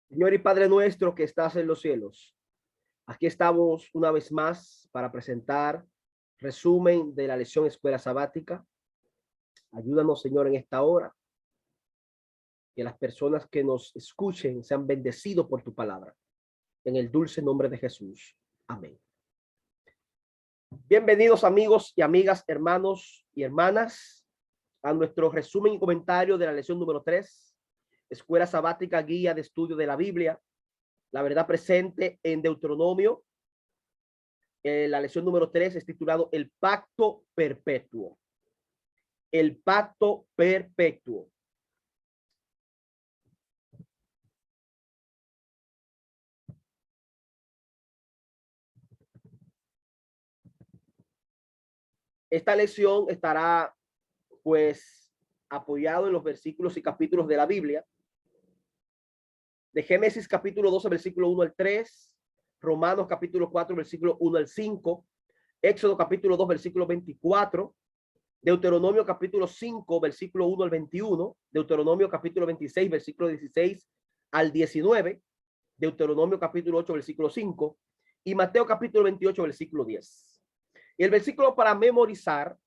Señor y Padre nuestro que estás en los cielos, aquí estamos una vez más para presentar resumen de la lección Escuela Sabática. Ayúdanos, Señor, en esta hora, que las personas que nos escuchen sean bendecidos por tu palabra. En el dulce nombre de Jesús. Amén. Bienvenidos amigos y amigas, hermanos y hermanas, a nuestro resumen y comentario de la lección número 3, Escuela Sabática, Guía de Estudio de la Biblia. La verdad presente en Deuteronomio. La lección número 3 es titulado El Pacto Perpetuo. El Pacto Perpetuo. Esta lección estará pues apoyado en los versículos y capítulos de la Biblia. De Génesis capítulo 12, versículo 1 al 3, Romanos capítulo 4, versículo 1 al 5, Éxodo capítulo 2, versículo 24, Deuteronomio capítulo 5, versículo 1 al 21, Deuteronomio capítulo 26, versículo 16 al 19, Deuteronomio capítulo 8, versículo 5 y Mateo capítulo 28, versículo 10. Y el versículo para memorizar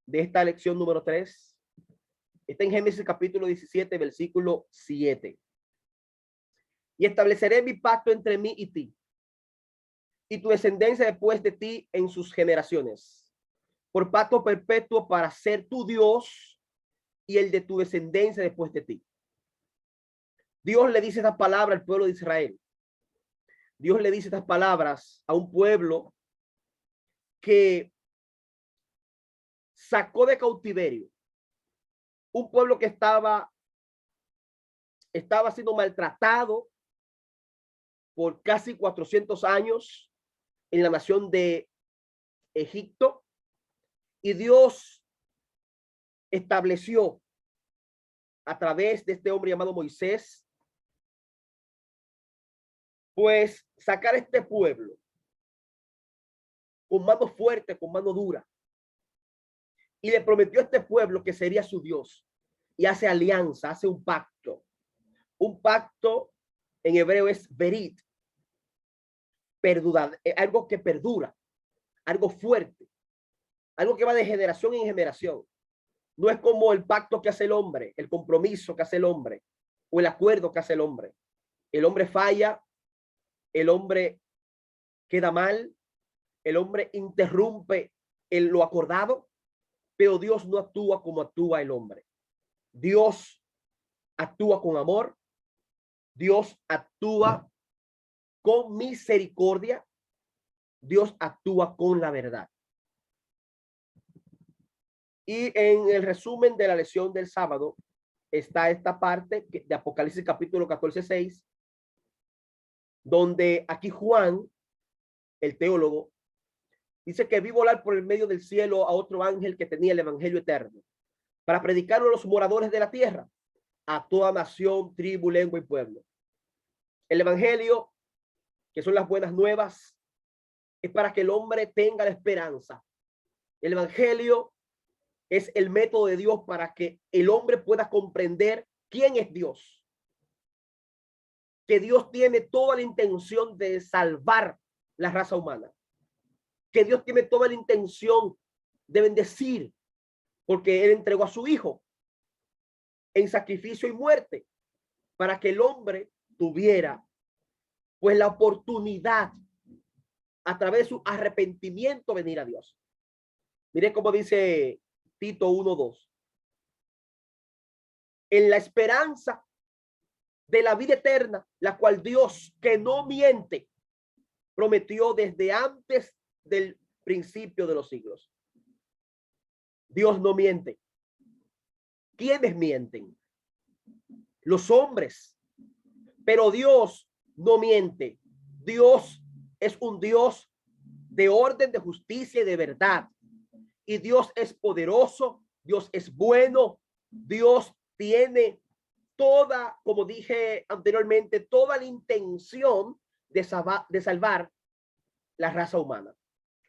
de esta lección número 3 está en Génesis capítulo 17, versículo 7. Y estableceré mi pacto entre mí y ti, y tu descendencia después de ti en sus generaciones, por pacto perpetuo para ser tu Dios y el de tu descendencia después de ti. Dios le dice estas palabras al pueblo de Israel. Dios le dice estas palabras a un pueblo que sacó de cautiverio, un pueblo que estaba siendo maltratado por casi 400 años en la nación de Egipto, y Dios estableció a través de este hombre llamado Moisés, pues sacar a este pueblo con mano fuerte, con mano dura, y le prometió a este pueblo que sería su Dios, y hace alianza, hace un pacto. Un pacto en hebreo es berit, perdurar, algo que perdura, algo fuerte, algo que va de generación en generación. No es como el pacto que hace el hombre, el compromiso que hace el hombre o el acuerdo que hace el hombre. El hombre falla, el hombre queda mal, el hombre interrumpe lo acordado, pero Dios no actúa como actúa el hombre. Dios actúa con amor, Dios actúa con misericordia, Dios actúa con la verdad. Y en el resumen de la lección del sábado está esta parte de Apocalipsis capítulo 14, 6, donde aquí Juan, el teólogo, dice que vi volar por el medio del cielo a otro ángel que tenía el evangelio eterno para predicarlo a los moradores de la tierra, a toda nación, tribu, lengua y pueblo. El evangelio, que son las buenas nuevas, es para que el hombre tenga la esperanza. El evangelio es el método de Dios para que el hombre pueda comprender quién es Dios. Que Dios tiene toda la intención de salvar la raza humana. Que Dios tiene toda la intención de bendecir, porque Él entregó a su Hijo en sacrificio y muerte para que el hombre tuviera pues la oportunidad a través de su arrepentimiento venir a Dios. Mire cómo dice Tito 1:2. En la esperanza de la vida eterna, la cual Dios, que no miente, prometió desde antes del principio de los siglos. Dios no miente. ¿Quiénes mienten? Los hombres. Pero Dios no miente. Dios es un Dios de orden, de justicia y de verdad. Y Dios es poderoso, Dios es bueno, Dios tiene toda, como dije anteriormente, toda la intención de salvar la raza humana.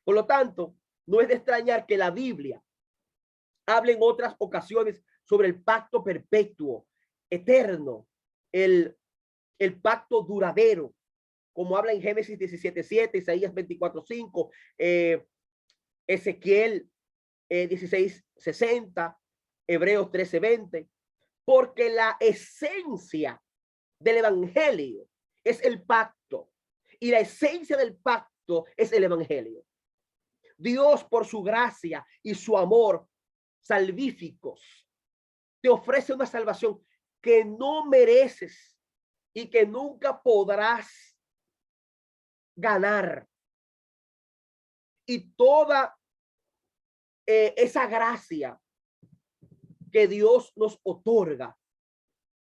Por lo tanto, no es de extrañar que la Biblia hable en otras ocasiones sobre el pacto perpetuo, eterno, el el pacto duradero, como habla en Génesis 17:7, Isaías 24:5, Ezequiel 16:60, Hebreos 13:20, porque la esencia del evangelio es el pacto y la esencia del pacto es el evangelio. Dios, por su gracia y su amor salvíficos, te ofrece una salvación que no mereces y que nunca podrás ganar. Y toda esa gracia que Dios nos otorga,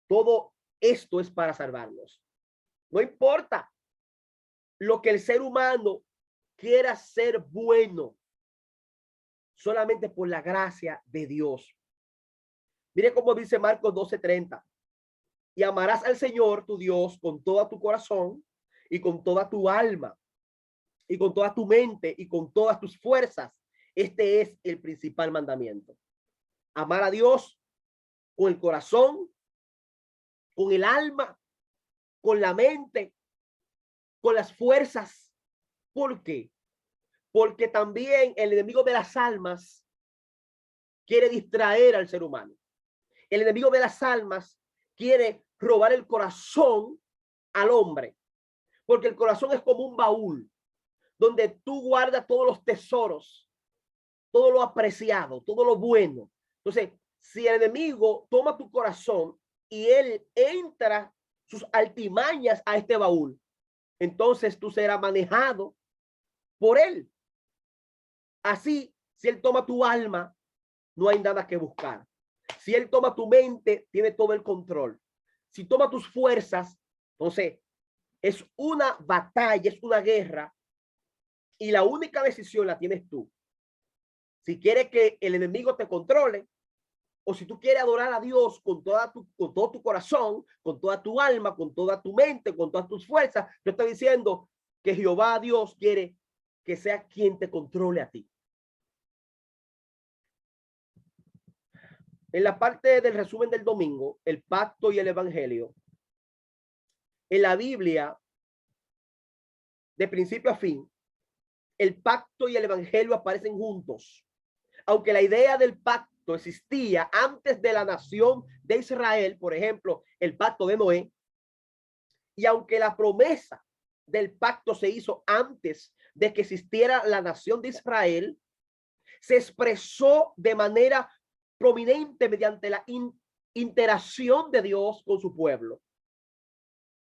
todo esto es para salvarnos. No importa lo que el ser humano quiera ser bueno, solamente por la gracia de Dios. Mire cómo dice Marcos 12:30. Y amarás al Señor tu Dios con todo tu corazón y con toda tu alma y con toda tu mente y con todas tus fuerzas. Este es el principal mandamiento. Amar a Dios con el corazón, con el alma, con la mente, con las fuerzas. ¿Por qué? Porque también el enemigo de las almas quiere distraer al ser humano. El enemigo de las almas quiere robar el corazón al hombre, porque el corazón es como un baúl donde tú guardas todos los tesoros, todo lo apreciado, todo lo bueno. Entonces, si el enemigo toma tu corazón y él entra sus altimañas a este baúl, entonces tú serás manejado por él. Así, si él toma tu alma, no hay nada que buscar. Si él toma tu mente, tiene todo el control. Si toma tus fuerzas, entonces es una batalla, es una guerra y la única decisión la tienes tú. Si quieres que el enemigo te controle o si tú quieres adorar a Dios con todo tu corazón, con toda tu alma, con toda tu mente, con todas tus fuerzas, yo estoy diciendo que Jehová Dios quiere que sea quien te controle a ti. En la parte del resumen del domingo, el pacto y el evangelio, en la Biblia, de principio a fin, el pacto y el evangelio aparecen juntos. Aunque la idea del pacto existía antes de la nación de Israel, por ejemplo, el pacto de Noé, y aunque la promesa del pacto se hizo antes de que existiera la nación de Israel, se expresó de manera prominente mediante la interacción de Dios con su pueblo,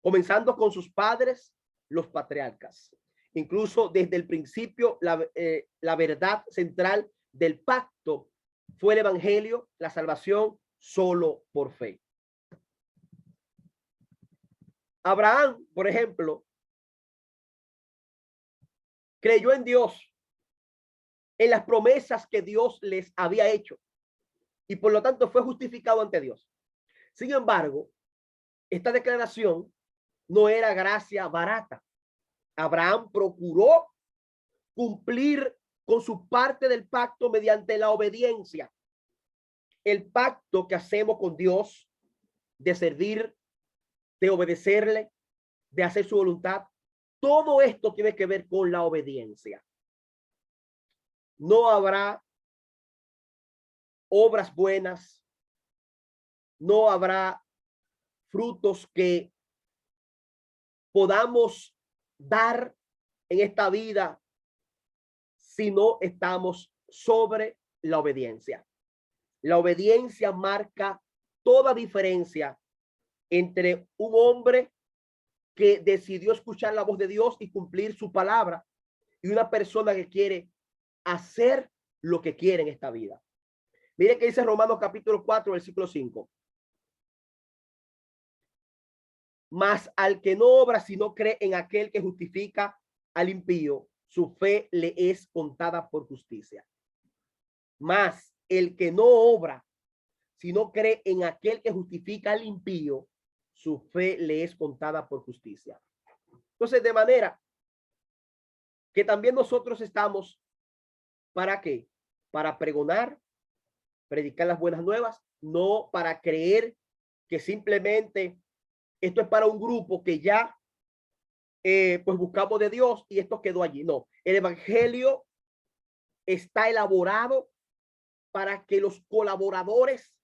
comenzando con sus padres, los patriarcas. Incluso desde el principio, la verdad central del pacto fue el evangelio, la salvación solo por fe. Abraham, por ejemplo, creyó en Dios, en las promesas que Dios les había hecho y por lo tanto fue justificado ante Dios. Sin embargo, esta declaración no era gracia barata. Abraham procuró cumplir con su parte del pacto mediante la obediencia. El pacto que hacemos con Dios de servir, de obedecerle, de hacer su voluntad, todo esto tiene que ver con la obediencia. No habrá obras buenas, no habrá frutos que podamos dar en esta vida si no estamos sobre la obediencia. La obediencia marca toda diferencia entre un hombre que decidió escuchar la voz de Dios y cumplir su palabra y una persona que quiere hacer lo que quiere en esta vida. Mire que dice Romanos capítulo 4, versículo 5. Mas al que no obra, sino cree en aquel que justifica al impío, su fe le es contada por justicia. Mas el que no obra, sino cree en aquel que justifica al impío, su fe le es contada por justicia. Entonces, de manera que también nosotros estamos, ¿para qué? Para pregonar, predicar las buenas nuevas, no para creer que simplemente esto es para un grupo que ya pues buscamos de Dios y esto quedó allí. No, el evangelio está elaborado para que los colaboradores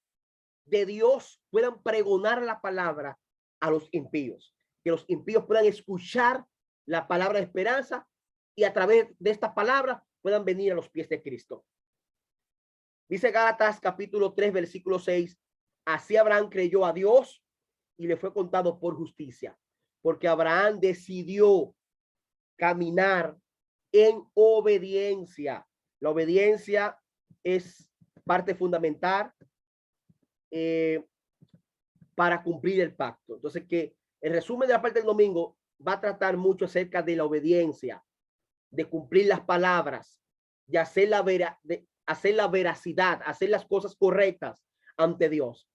de Dios puedan pregonar la palabra a los impíos, que los impíos puedan escuchar la palabra de esperanza y a través de esta palabra puedan venir a los pies de Cristo. Dice Gálatas capítulo 3 versículo 6, así Abraham creyó a Dios y le fue contado por justicia, porque Abraham decidió caminar en obediencia. La obediencia es parte fundamental para cumplir el pacto. Entonces, que el resumen de la parte del domingo va a tratar mucho acerca de la obediencia, de cumplir las palabras, de hacer la veracidad, hacer las cosas correctas ante Dios.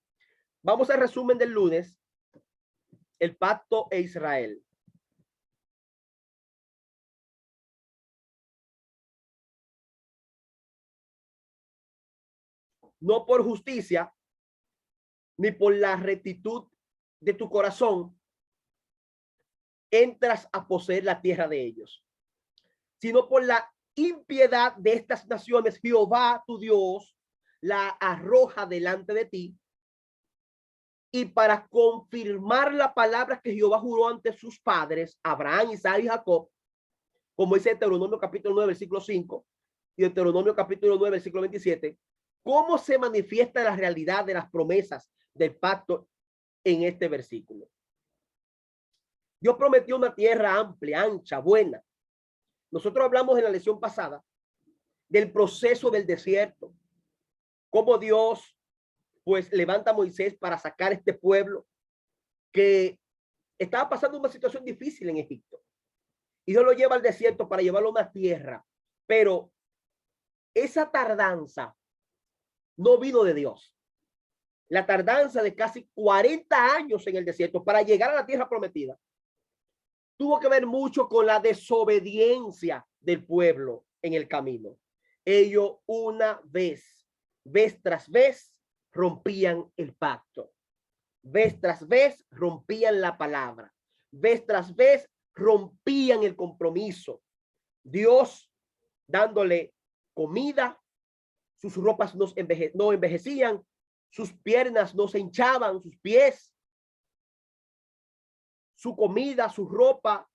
Vamos al resumen del lunes, el pacto e Israel. No por justicia, ni por la rectitud de tu corazón, entras a poseer la tierra de ellos, sino por la impiedad de estas naciones, Jehová tu Dios la arroja delante de ti, y para confirmar la palabra que Jehová juró ante sus padres, Abraham, Isaac y Jacob, como dice Deuteronomio capítulo 9, versículo 5, y Deuteronomio capítulo 9, versículo 27, cómo se manifiesta la realidad de las promesas del pacto en este versículo. Dios prometió una tierra amplia, ancha, buena. Nosotros hablamos en la lección pasada del proceso del desierto, cómo Dios pues levanta a Moisés para sacar este pueblo que estaba pasando una situación difícil en Egipto. Y Dios lo lleva al desierto para llevarlo a una tierra. Pero esa tardanza no vino de Dios. La tardanza de casi 40 años en el desierto para llegar a la tierra prometida tuvo que ver mucho con la desobediencia del pueblo en el camino. Ellos una vez tras vez, rompían el pacto. Vez tras vez, rompían la palabra. Vez tras vez, rompían el compromiso. Dios dándole comida, sus ropas no envejecían, sus piernas no se hinchaban, sus pies, su comida, su ropa,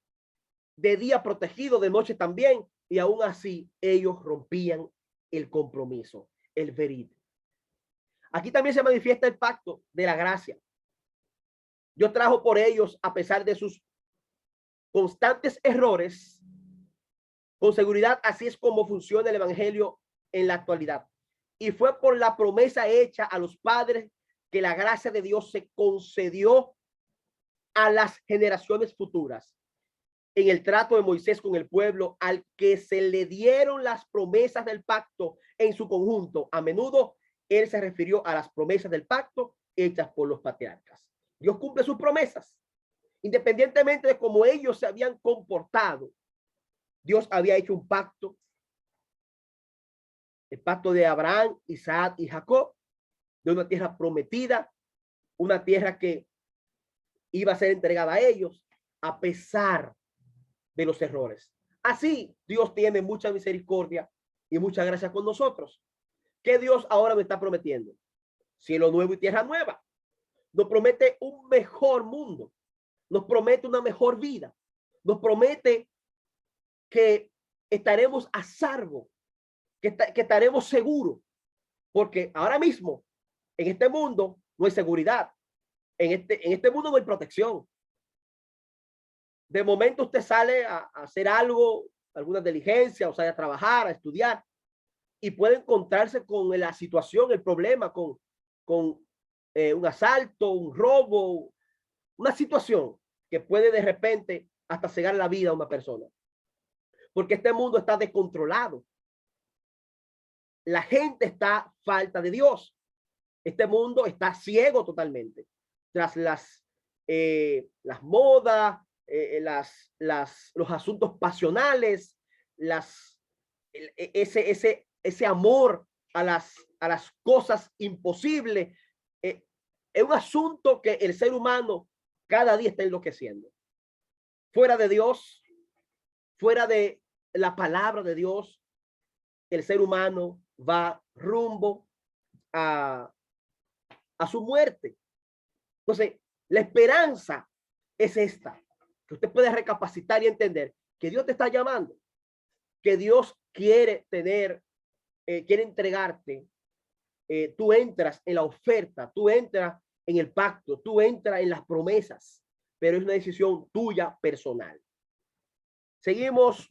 de día protegido, de noche también, y aún así ellos rompían el compromiso, el verid. Aquí también se manifiesta el pacto de la gracia. Dios trajo por ellos, a pesar de sus constantes errores, con seguridad. Así es como funciona el evangelio en la actualidad. Y fue por la promesa hecha a los padres que la gracia de Dios se concedió a las generaciones futuras. En el trato de Moisés con el pueblo al que se le dieron las promesas del pacto en su conjunto, a menudo él se refirió a las promesas del pacto hechas por los patriarcas. Dios cumple sus promesas, independientemente de cómo ellos se habían comportado. Dios había hecho un pacto, el pacto de Abraham, Isaac y Jacob, de una tierra prometida, una tierra que iba a ser entregada a ellos a pesar de los errores. Así Dios tiene mucha misericordia y mucha gracia con nosotros. ¿Qué Dios ahora me está prometiendo? Cielo nuevo y tierra nueva. Nos promete un mejor mundo. Nos promete una mejor vida. Nos promete que estaremos a salvo, que estaremos seguros. Porque ahora mismo, en este mundo, no hay seguridad. En este mundo no hay protección. De momento usted sale a hacer algo, alguna diligencia, o sale a trabajar, a estudiar, y puede encontrarse con la situación, el problema, con un asalto, un robo, una situación que puede de repente hasta cegar la vida a una persona. Porque este mundo está descontrolado. La gente está falta de Dios. Este mundo está ciego totalmente. Tras las modas, los asuntos pasionales, ese amor a las cosas imposibles. Es un asunto que el ser humano cada día está enloqueciendo. Fuera de Dios, fuera de la palabra de Dios, el ser humano va rumbo a su muerte. Entonces, la esperanza es esta, que usted puede recapacitar y entender que Dios te está llamando, que Dios quiere tener, quiere entregarte. Tú entras en la oferta, tú entras en el pacto, tú entras en las promesas, pero es una decisión tuya personal. Seguimos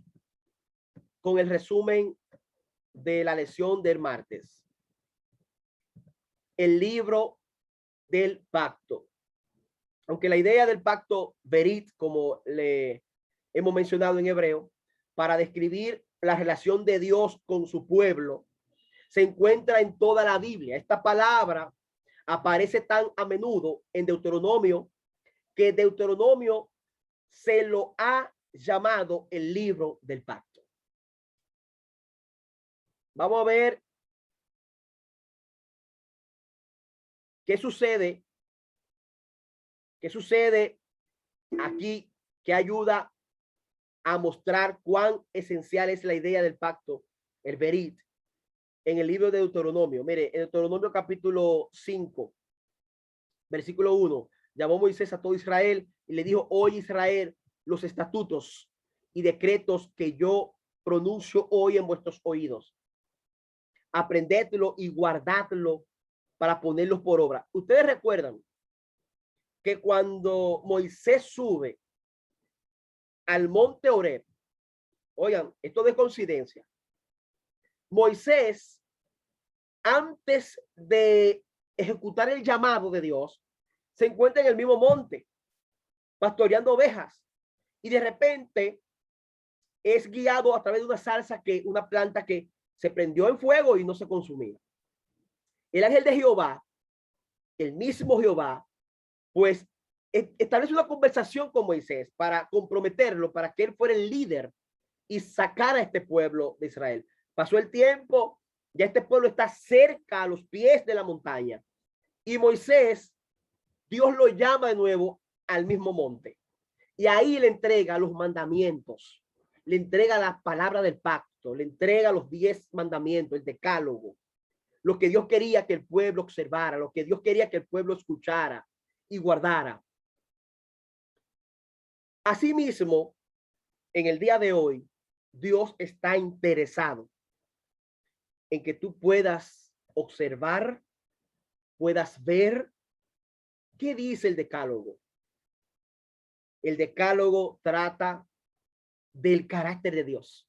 con el resumen de la lección del martes. El libro del pacto. Aunque la idea del pacto Berit, como le hemos mencionado en hebreo, para describir la relación de Dios con su pueblo, se encuentra en toda la Biblia. Esta palabra aparece tan a menudo en Deuteronomio que Deuteronomio se lo ha llamado el libro del pacto. Vamos a ver qué sucede aquí, que ayuda a mostrar cuán esencial es la idea del pacto, el Berit, en el libro de Deuteronomio. Mire, en Deuteronomio capítulo 5, versículo 1, llamó Moisés a todo Israel y le dijo: oye Israel, los estatutos y decretos que yo pronuncio hoy en vuestros oídos. Aprendedlo y guardadlo para ponerlos por obra. Ustedes recuerdan que cuando Moisés sube al monte Oreb, oigan, esto de coincidencia, Moisés, antes de ejecutar el llamado de Dios, se encuentra en el mismo monte, pastoreando ovejas, y de repente es guiado a través de una planta que se prendió en fuego y no se consumía. El ángel de Jehová, el mismo Jehová, pues establece una conversación con Moisés para comprometerlo, para que él fuera el líder y sacara a este pueblo de Israel. Pasó el tiempo, ya este pueblo está cerca, a los pies de la montaña, y Moisés, Dios lo llama de nuevo al mismo monte, y ahí le entrega los mandamientos, le entrega la palabra del pacto, le entrega los 10 mandamientos, el decálogo, lo que Dios quería que el pueblo observara, lo que Dios quería que el pueblo escuchara y guardara. Asimismo, en el día de hoy, Dios está interesado en que tú puedas observar, puedas ver qué dice el decálogo. El decálogo trata del carácter de Dios.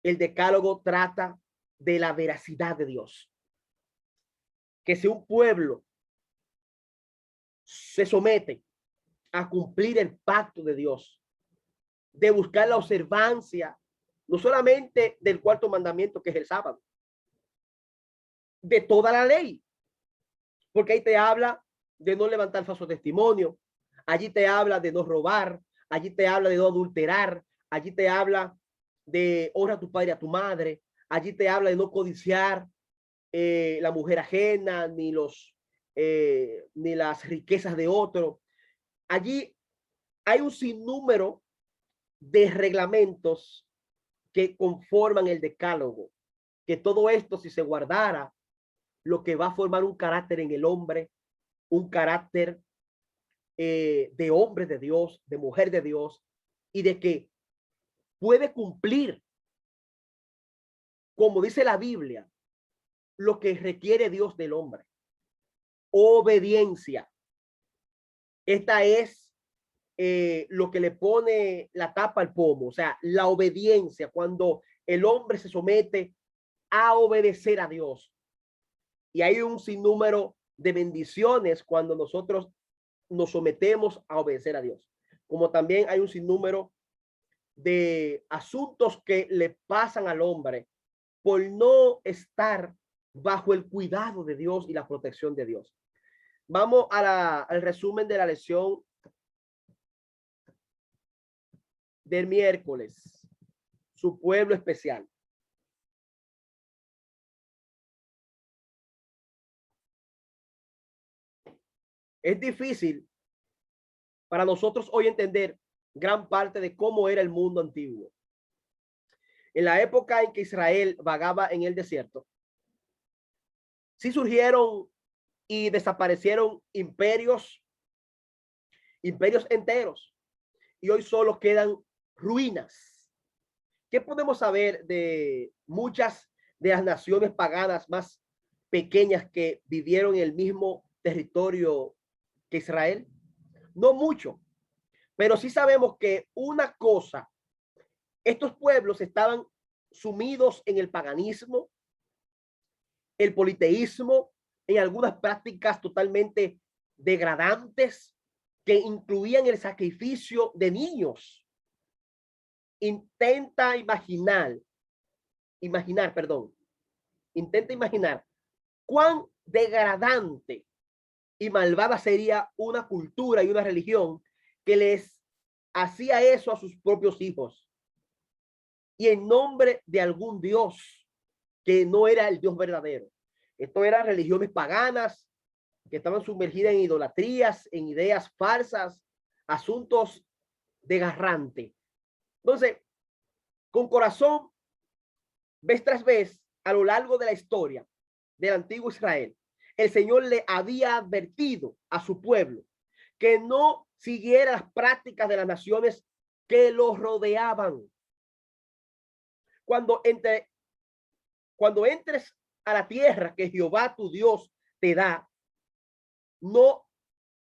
El decálogo trata de la veracidad de Dios. Que si un pueblo se somete a cumplir el pacto de Dios, de buscar la observancia, no solamente del cuarto mandamiento, que es el sábado, de toda la ley, porque ahí te habla de no levantar falso testimonio, allí te habla de no robar, allí te habla de no adulterar, allí te habla de honra a tu padre y a tu madre, allí te habla de no codiciar la mujer ajena, ni las riquezas de otro. Allí hay un sinnúmero de reglamentos que conforman el decálogo, que todo esto, si se guardara, lo que va a formar un carácter en el hombre, un carácter de hombre de Dios, de mujer de Dios, y de que puede cumplir, como dice la Biblia, lo que requiere Dios del hombre. Obediencia. Esta es lo que le pone la tapa al pomo, o sea, la obediencia, cuando el hombre se somete a obedecer a Dios. Y hay un sinnúmero de bendiciones cuando nosotros nos sometemos a obedecer a Dios. Como también hay un sinnúmero de asuntos que le pasan al hombre por no estar bajo el cuidado de Dios y la protección de Dios. Vamos al resumen de la lección del miércoles. Su pueblo especial. Es difícil para nosotros hoy entender gran parte de cómo era el mundo antiguo. En la época en que Israel vagaba en el desierto, sí surgieron y desaparecieron imperios enteros, y hoy solo quedan ruinas. ¿Qué podemos saber de muchas de las naciones paganas más pequeñas que vivieron en el mismo territorio que Israel? No mucho, pero sí sabemos que una cosa, estos pueblos estaban sumidos en el paganismo, el politeísmo, en algunas prácticas totalmente degradantes que incluían el sacrificio de niños. Intenta imaginar cuán degradante y malvada sería una cultura y una religión que les hacía eso a sus propios hijos, y en nombre de algún Dios que no era el Dios verdadero. Esto eran religiones paganas que estaban sumergidas en idolatrías, en ideas falsas, asuntos desgarrantes. Entonces, con corazón, vez tras vez, a lo largo de la historia del antiguo Israel, el Señor le había advertido a su pueblo que no siguiera las prácticas de las naciones que los rodeaban. Cuando entres a la tierra que Jehová tu Dios te da, no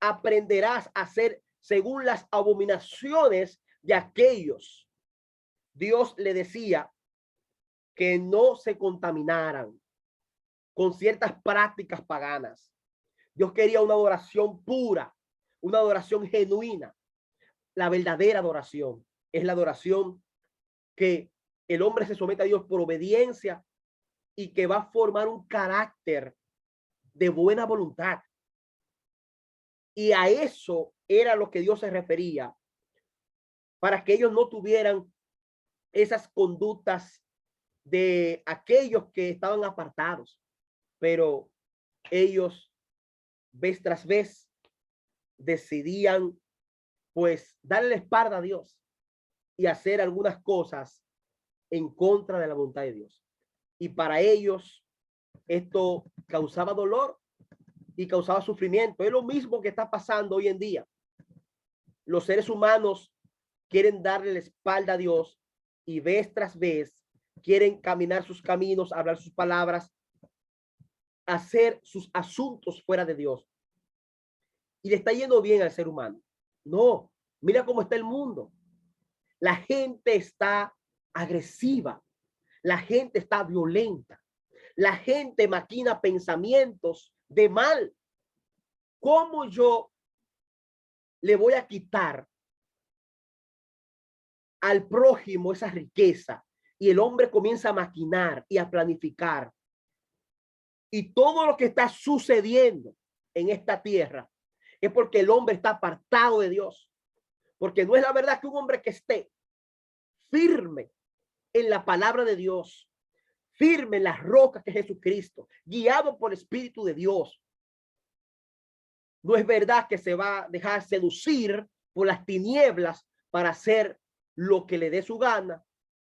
aprenderás a hacer según las abominaciones de aquellos. Dios le decía que no se contaminaran con ciertas prácticas paganas. Dios quería una adoración pura, una adoración genuina. La verdadera adoración es la adoración que el hombre se somete a Dios por obediencia y que va a formar un carácter de buena voluntad. Y a eso era lo que Dios se refería, para que ellos no tuvieran esas conductas de aquellos que estaban apartados, pero ellos vez tras vez decidían pues darle la espalda a Dios y hacer algunas cosas en contra de la voluntad de Dios. Y para ellos esto causaba dolor y causaba sufrimiento. Es lo mismo que está pasando hoy en día. Los seres humanos quieren darle la espalda a Dios y vez tras vez quieren caminar sus caminos, hablar sus palabras, hacer sus asuntos fuera de Dios. Y le está yendo bien al ser humano. No, mira cómo está el mundo. La gente está agresiva. La gente está violenta. La gente maquina pensamientos de mal. ¿Cómo yo le voy a quitar al prójimo esa riqueza? Y el hombre comienza a maquinar y a planificar. Y todo lo que está sucediendo en esta tierra es porque el hombre está apartado de Dios. Porque no es la verdad que un hombre que esté firme en la palabra de Dios, firme en las rocas que es Jesucristo, guiado por el Espíritu de Dios, no es verdad que se va a dejar seducir por las tinieblas para hacer lo que le dé su gana,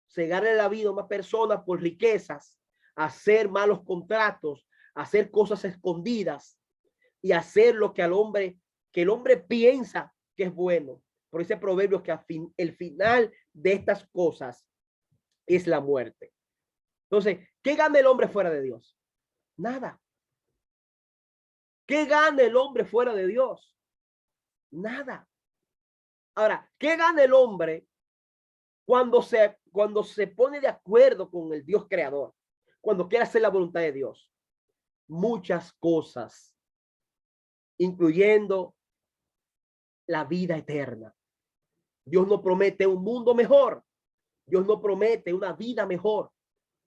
cegarle la vida a una persona por riquezas, hacer malos contratos, hacer cosas escondidas y hacer lo que el hombre piensa que es bueno. Por ese proverbio que el final de estas cosas es la muerte. Entonces, ¿qué gana el hombre fuera de Dios? Nada. ¿Qué gana el hombre fuera de Dios? Nada. Ahora, ¿qué gana el hombre cuando se pone de acuerdo con el Dios creador? Cuando quiere hacer la voluntad de Dios. Muchas cosas, incluyendo la vida eterna. Dios no promete un mundo mejor. Dios no promete una vida mejor.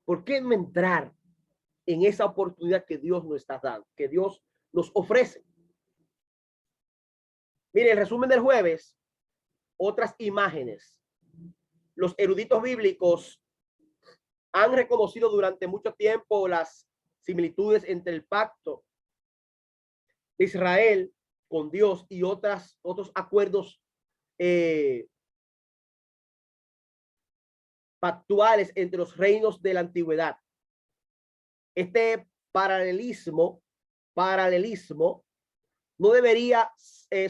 ¿Por qué no entrar en esa oportunidad que Dios nos está dando, que Dios nos ofrece? Mire, el resumen del jueves, otras imágenes. Los eruditos bíblicos han reconocido durante mucho tiempo las similitudes entre el pacto de Israel con Dios y otros acuerdos pactuales entre los reinos de la antigüedad. Este paralelismo no debería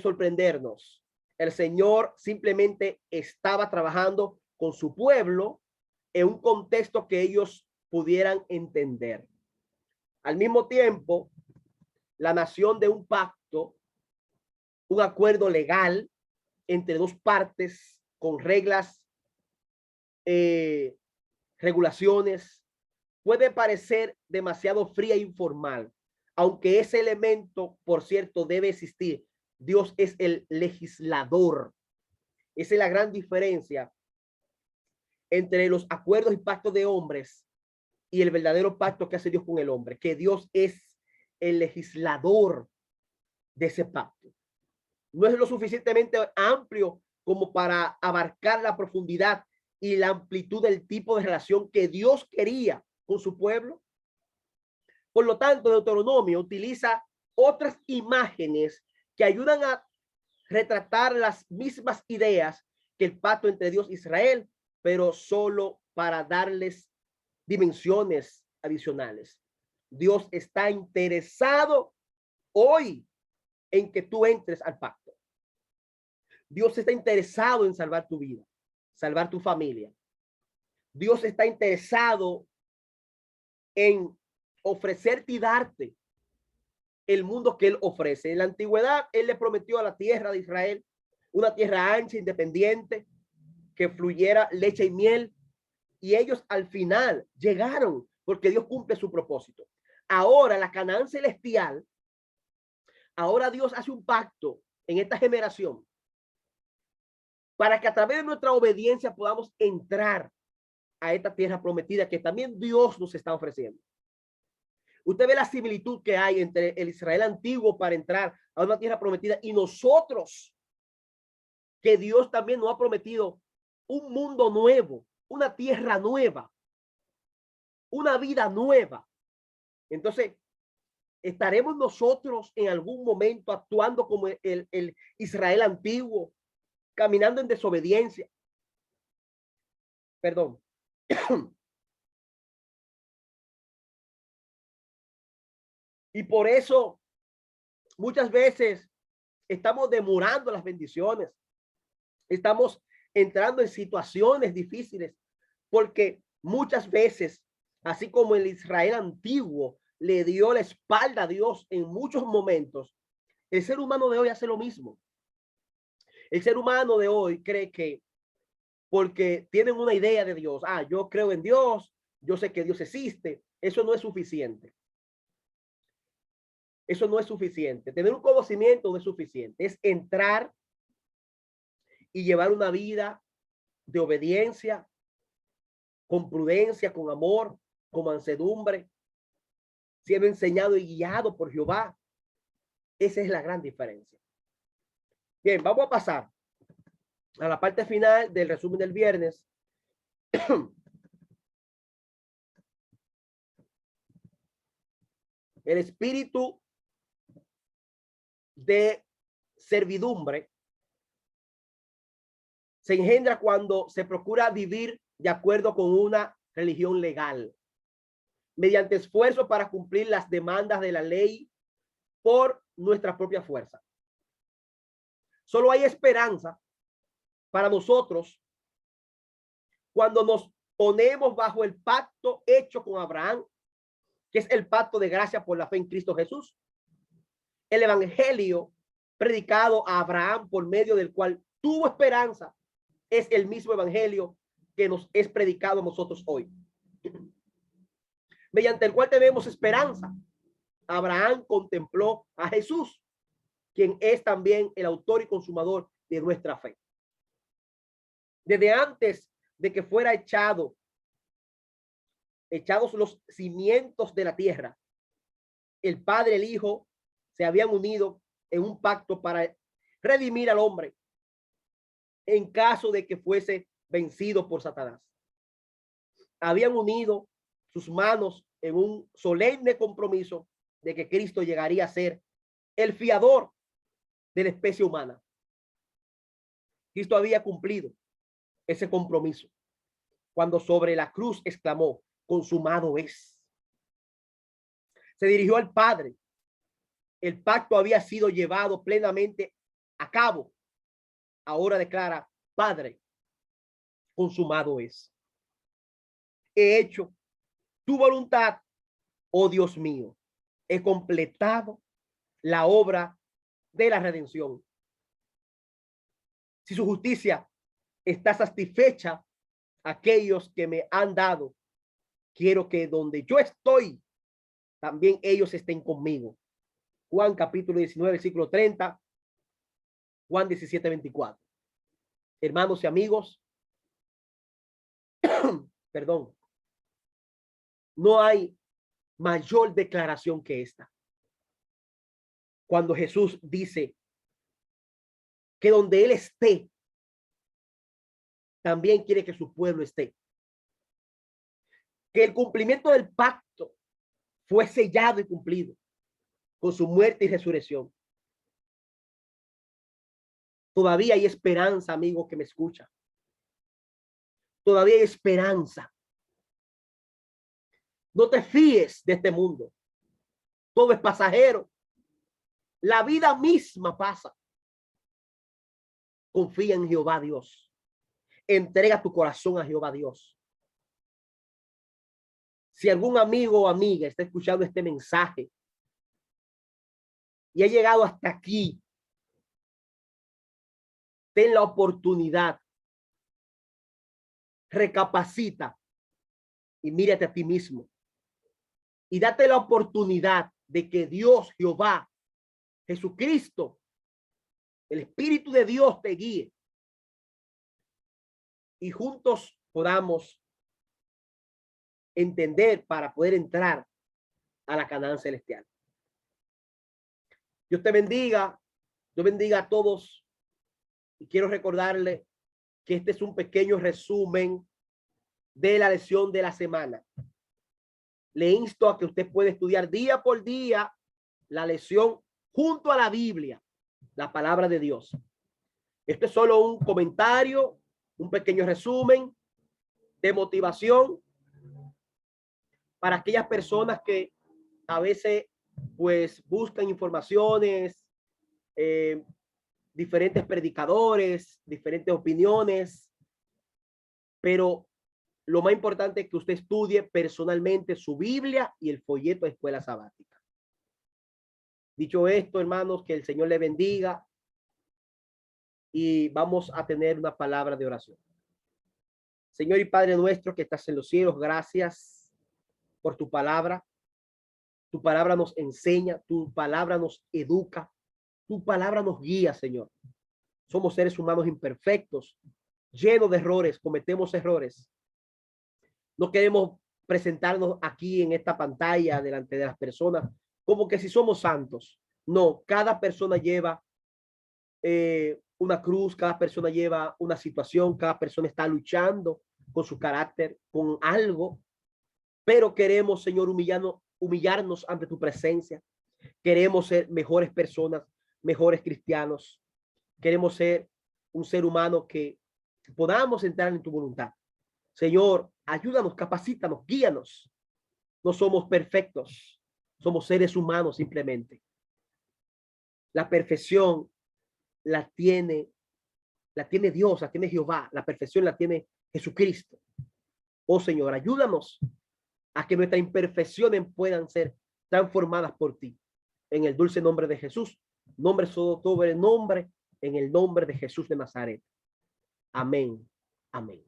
sorprendernos. El Señor simplemente estaba trabajando con su pueblo en un contexto que ellos pudieran entender. Al mismo tiempo, la nación de un pacto, un acuerdo legal entre dos partes con reglas, regulaciones, puede parecer demasiado fría e informal, aunque ese elemento, por cierto, debe existir. Dios es el legislador. Esa es la gran diferencia entre los acuerdos y pactos de hombres y el verdadero pacto que hace Dios con el hombre, que Dios es el legislador de ese pacto. No es lo suficientemente amplio como para abarcar la profundidad y la amplitud del tipo de relación que Dios quería con su pueblo. Por lo tanto, Deuteronomio utiliza otras imágenes que ayudan a retratar las mismas ideas que el pacto entre Dios e Israel, pero solo para darles dimensiones adicionales. Dios está interesado hoy en que tú entres al pacto. Dios está interesado en salvar tu vida, salvar tu familia. Dios está interesado en ofrecerte y darte el mundo que él ofrece. En la antigüedad, él le prometió a la tierra de Israel una tierra ancha, independiente, que fluyera leche y miel. Y ellos al final llegaron porque Dios cumple su propósito. Ahora la Canaán celestial, ahora Dios hace un pacto en esta generación para que a través de nuestra obediencia podamos entrar a esta tierra prometida que también Dios nos está ofreciendo. Usted ve la similitud que hay entre el Israel antiguo para entrar a una tierra prometida y nosotros, que Dios también nos ha prometido un mundo nuevo, una tierra nueva, una vida nueva. Entonces, ¿estaremos nosotros en algún momento actuando como el Israel antiguo, caminando en desobediencia? Perdón. Y por eso muchas veces estamos demorando las bendiciones. Estamos entrando en situaciones difíciles porque muchas veces, así como el Israel antiguo le dio la espalda a Dios en muchos momentos, el ser humano de hoy hace lo mismo. El ser humano de hoy cree que porque tienen una idea de Dios, yo creo en Dios, yo sé que Dios existe, eso no es suficiente. Eso no es suficiente. Tener un conocimiento no es suficiente. Es entrar y llevar una vida de obediencia, con prudencia, con amor, con mansedumbre, siendo enseñado y guiado por Jehová. Esa es la gran diferencia. Bien, vamos a pasar a la parte final del resumen del viernes. El espíritu de servidumbre se engendra cuando se procura vivir de acuerdo con una religión legal, mediante esfuerzo para cumplir las demandas de la ley por nuestra propia fuerza. Solo hay esperanza para nosotros cuando nos ponemos bajo el pacto hecho con Abraham, que es el pacto de gracia por la fe en Cristo Jesús. El evangelio predicado a Abraham por medio del cual tuvo esperanza es el mismo evangelio que nos es predicado a nosotros hoy, mediante el cual tenemos esperanza. Abraham contempló a Jesús, quien es también el autor y consumador de nuestra fe. Desde antes de que fuera echados los cimientos de la tierra, el Padre y el Hijo se habían unido en un pacto para redimir al hombre en caso de que fuese vencido por Satanás. Habían unido sus manos en un solemne compromiso de que Cristo llegaría a ser el fiador de la especie humana. Cristo había cumplido ese compromiso cuando sobre la cruz exclamó: consumado es. Se dirigió al Padre. El pacto había sido llevado plenamente a cabo. Ahora declara: Padre, consumado es. He hecho tu voluntad, oh Dios mío. He completado la obra de la redención. Si su justicia está satisfecha, aquellos que me han dado, quiero que donde yo estoy, también ellos estén conmigo. Juan capítulo 19, versículo 30, Juan 17, 24. Hermanos y amigos, perdón, no hay mayor declaración que esta. Cuando Jesús dice que donde Él esté, también quiere que su pueblo esté. Que el cumplimiento del pacto fue sellado y cumplido con su muerte y resurrección. Todavía hay esperanza, amigo que me escucha. Todavía hay esperanza. No te fíes de este mundo. Todo es pasajero. La vida misma pasa. Confía en Jehová Dios. Entrega tu corazón a Jehová Dios. Si algún amigo o amiga está escuchando este mensaje y ha llegado hasta aquí, ten la oportunidad. Recapacita y mírate a ti mismo. Y date la oportunidad de que Dios, Jehová, Jesucristo, el Espíritu de Dios te guíe. Y juntos podamos entender para poder entrar a la Canaán celestial. Dios te bendiga. Dios bendiga a todos. Y quiero recordarle que este es un pequeño resumen de la lección de la semana. Le insto a que usted pueda estudiar día por día la lección junto a la Biblia, la palabra de Dios. Esto es solo un comentario, un pequeño resumen de motivación para aquellas personas que a veces pues buscan informaciones, diferentes predicadores, diferentes opiniones, pero lo más importante es que usted estudie personalmente su Biblia y el folleto de escuela sabática. Dicho esto, hermanos, que el Señor le bendiga y vamos a tener una palabra de oración. Señor y Padre nuestro que estás en los cielos, gracias por tu palabra. Tu palabra nos enseña, tu palabra nos educa, tu palabra nos guía, Señor. Somos seres humanos imperfectos, llenos de errores, cometemos errores. No queremos presentarnos aquí en esta pantalla delante de las personas como que si somos santos. No, cada persona lleva una cruz, cada persona lleva una situación, cada persona está luchando con su carácter, con algo, pero queremos, Señor, humillarnos ante tu presencia. Queremos ser mejores personas, mejores cristianos. Queremos ser un ser humano que podamos entrar en tu voluntad. Señor, ayúdanos, capacítanos, guíanos. No somos perfectos, somos seres humanos simplemente. La perfección la tiene Dios, la tiene Jehová. La perfección la tiene Jesucristo. Oh Señor, ayúdanos a que nuestras imperfecciones puedan ser transformadas por ti. En el dulce nombre de Jesús, nombre sobre nombre, en el nombre de Jesús de Nazaret. Amén. Amén.